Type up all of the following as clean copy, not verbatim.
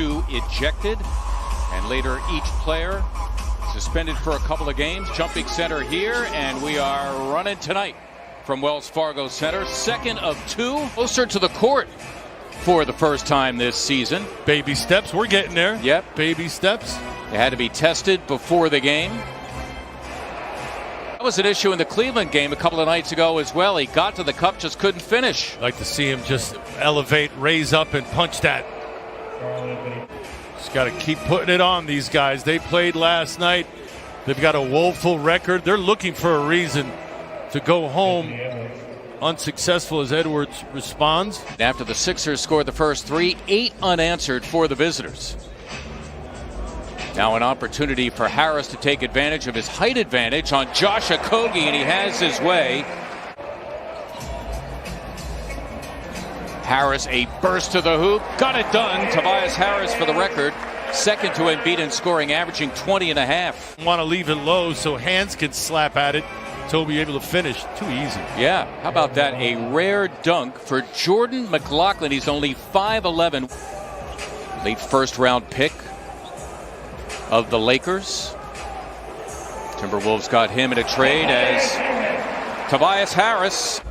2 ejected, and later each player suspended for a couple of games. Jumping center here, and we are running tonight from Wells Fargo Center. Second of 2, closer to the court for the first time this season. Baby steps, we're getting there. Yep. Baby steps. They had to be tested before the game. That was an issue in the Cleveland game a couple of nights ago as well. He got to the cup, just couldn't finish. Like to see him just elevate, raise up, and punch that. Just got to keep putting it on these guys. They played last night. They've got a woeful record. They're looking for a reason to go home unsuccessful as Edwards responds. After the Sixers scored the first 3, 8 unanswered for the visitors. Now an opportunity for Harris to take advantage of his height advantage on Josh Okogie, and he has his way. Harris, a burst to the hoop, got it done. Tobias Harris, for the record, second to Embiid in scoring, averaging 20.5. Want to leave it low so hands can slap at it. Toby able to finish. Too easy. Yeah, how about that? A rare dunk for Jordan McLaughlin. He's only 5'11". Late first round pick of the Lakers. Timberwolves got him in a trade as Tobias Harris.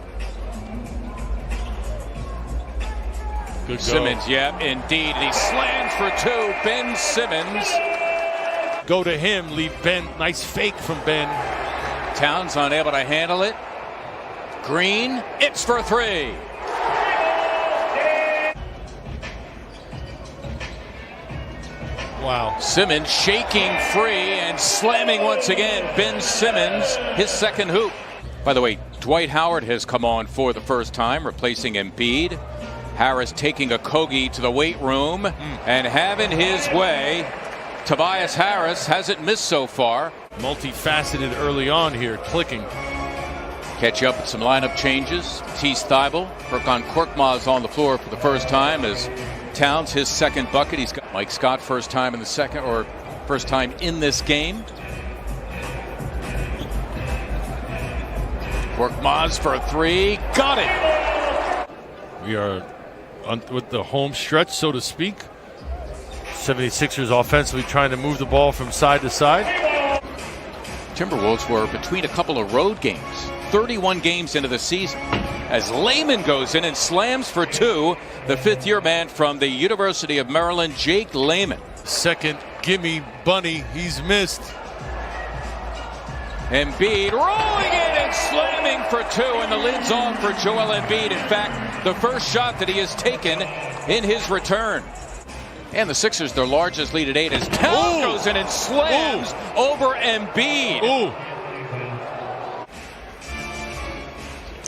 Good Simmons, yeah, indeed. And he slams for 2. Ben Simmons. Go to him, leave Ben. Nice fake from Ben. Towns unable to handle it. Green, it's for 3. Wow. Simmons shaking free and slamming once again. Ben Simmons, his second hoop. By the way, Dwight Howard has come on for the first time, replacing Embiid. Harris taking Okogie to the weight room and having his way. Tobias Harris hasn't missed so far. Multifaceted early on here, clicking. Catch up with some lineup changes. Matisse Thybulle, Furkan Korkmaz on the floor for the first time as Towns, his second bucket. He's got Mike Scott, first time in the second, or first time in this game. Korkmaz for 3, got it. We are with the home stretch, so to speak. 76ers offensively trying to move the ball from side to side. Timberwolves were between a couple of road games, 31 games into the season, as Layman goes in and slams for 2, the fifth-year man from the University of Maryland, Jake Layman. Second gimme bunny, he's missed. Embiid rolling in and slamming for 2, and the lid's off for Joel Embiid. In fact, the first shot that he has taken in his return. And the Sixers, their largest lead at 8, as Towns goes in and slams over Embiid. Ooh.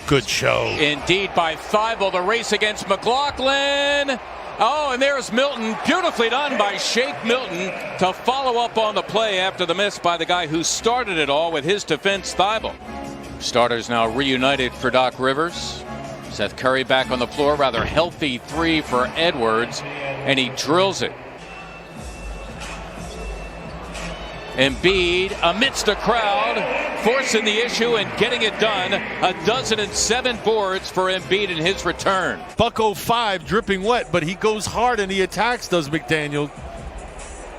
Good show. Indeed, by Thybulle, the race against McLaughlin. Oh, and there's Milton. Beautifully done by Shake Milton to follow up on the play after the miss by the guy who started it all with his defense, Thybulle. Starters now reunited for Doc Rivers. Seth Curry back on the floor, rather healthy 3 for Edwards, and he drills it. Embiid amidst the crowd, forcing the issue and getting it done. 12 boards for Embiid in his return. Buck 05 dripping wet, but he goes hard and he attacks, does McDaniel.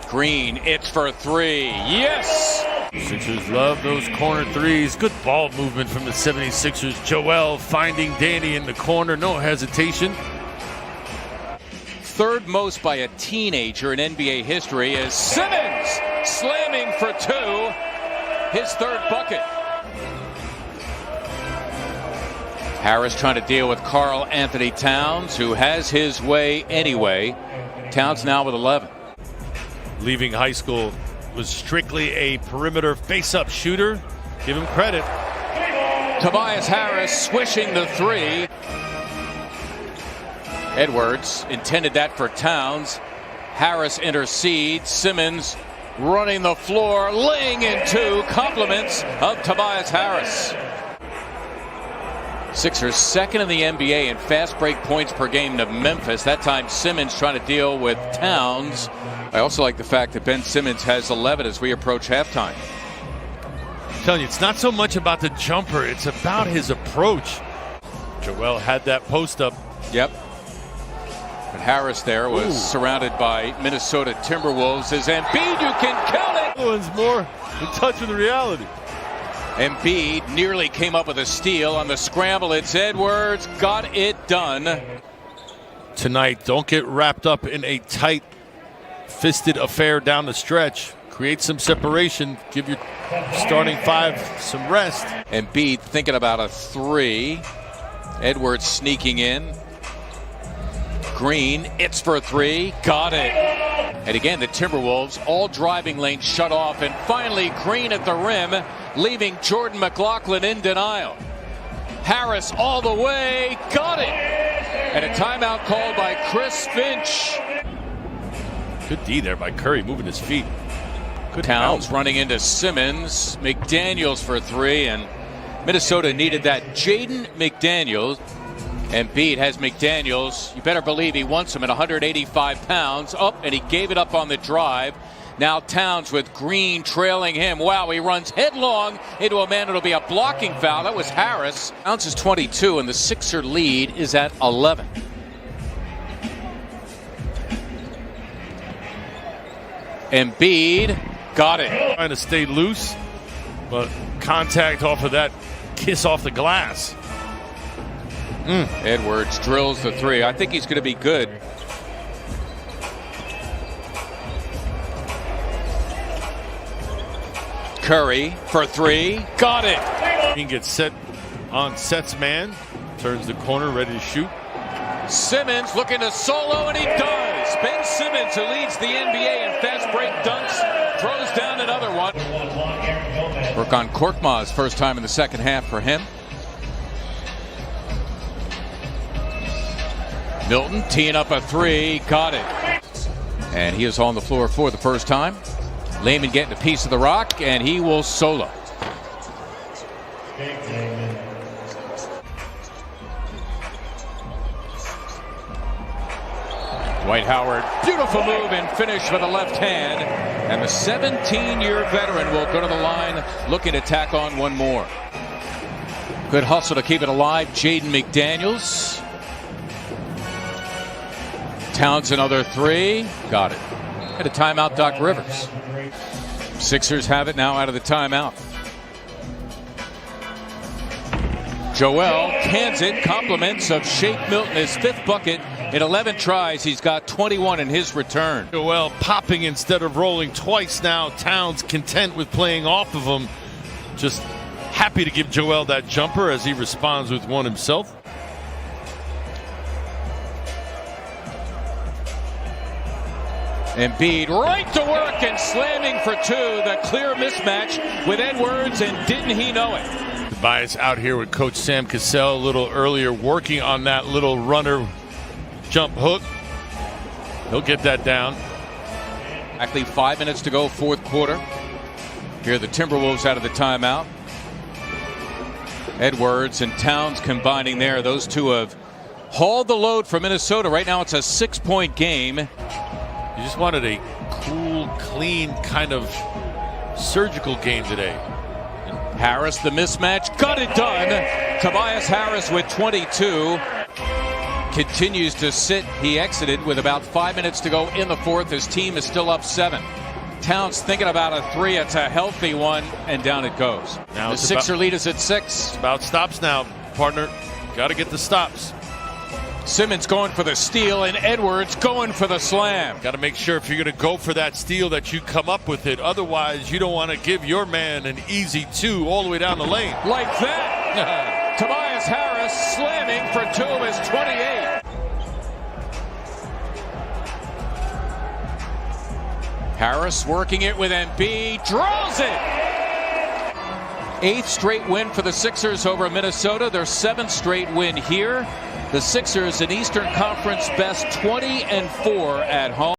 Green, it's for 3. Yes! Sixers love those corner threes. Good ball movement from the 76ers. Joel finding Danny in the corner, no hesitation. Third most by a teenager in NBA history is Simmons slamming for 2, his third bucket. Harris trying to deal with Karl Anthony Towns, who has his way anyway. Towns now with 11. Leaving high school, was strictly a perimeter face-up shooter. Give him credit. Tobias Harris swishing the 3. Edwards intended that for Towns. Harris intercedes. Simmons running the floor, laying in 2. Compliments of Tobias Harris. Sixers second in the NBA in fast break points per game to Memphis. That time Simmons trying to deal with Towns. I also like the fact that Ben Simmons has 11 as we approach halftime. I'm telling you, it's not so much about the jumper, it's about his approach. Joel had that post up. Yep. But Harris there was surrounded by Minnesota Timberwolves. As Embiid, you can count it. One's more in touch with reality. Embiid nearly came up with a steal on the scramble. It's Edwards, got it done. Tonight, don't get wrapped up in a tight-fisted affair down the stretch. Create some separation. Give your starting five some rest. Embiid thinking about a three. Edwards sneaking in. Green, it's for three. Got it. And again, the Timberwolves, all driving lanes shut off. And finally, Green at the rim, leaving Jordan McLaughlin in denial. Harris all the way. Got it. And a timeout called by Chris Finch. Good D there by Curry, moving his feet. Good Towns help. running into Simmons. McDaniels for three, and Minnesota needed that. Jaden McDaniels. Embiid has McDaniels. You better believe he wants him at 185 pounds. Up, and he gave it up on the drive. Now Towns with Green trailing him. Wow, he runs headlong into a man. It'll be a blocking foul. That was Harris. Towns is 22, and the Sixer lead is at 11. Embiid got it. Trying to stay loose, but contact off of that kiss off the glass. Edwards drills the three. I think he's going to be good. Curry for three. Got it. He gets set on sets man. Turns the corner, ready to shoot. Simmons looking to solo, and he does. Ben Simmons, who leads the NBA in fast break dunks, throws down another one. Work on Korkmaz, first time in the second half for him. Milton teeing up a three, got it. And he is on the floor for the first time. Lehman getting a piece of the rock, and he will solo. Dwight Howard, beautiful move and finish with the left hand. And the 17-year veteran will go to the line looking to tack on one more. Good hustle to keep it alive. Jaden McDaniels. Towns another three. Got it. At a timeout, Doc Rivers. Sixers have it now out of the timeout. Joel cans it. Compliments of Shake Milton, his fifth bucket in 11 tries. He's got 21 in his return. Joel popping instead of rolling twice now. Towns content with playing off of him. Just happy to give Joel that jumper as he responds with one himself. Embiid right to work and slamming for two. The clear mismatch with Edwards, and didn't he know it? Tobias out here with Coach Sam Cassell a little earlier, working on that little runner jump hook. He'll get that down. Exactly 5 minutes to go, fourth quarter. Here are the Timberwolves out of the timeout. Edwards and Towns combining there. Those two have hauled the load for Minnesota. Right now it's a 6-point game. You just wanted a cool, clean kind of surgical game today. Harris, the mismatch, got it done. Tobias Harris with 22. Continues to sit. He exited with about 5 minutes to go in the fourth. His team is still up 7. Towns thinking about a three. It's a healthy one, and down it goes. Now the Sixer lead is at 6. It's about stops now, partner. Got to get the stops. Simmons going for the steal, and Edwards going for the slam. Got to make sure if you're going to go for that steal that you come up with it. Otherwise, you don't want to give your man an easy two all the way down the lane. Like that. Tobias Harris slamming for two of his 28. Harris working it with Embiid. Draws it. 8th straight win for the Sixers over Minnesota. Their 7th straight win here. The Sixers, an Eastern Conference best 20-4 at home.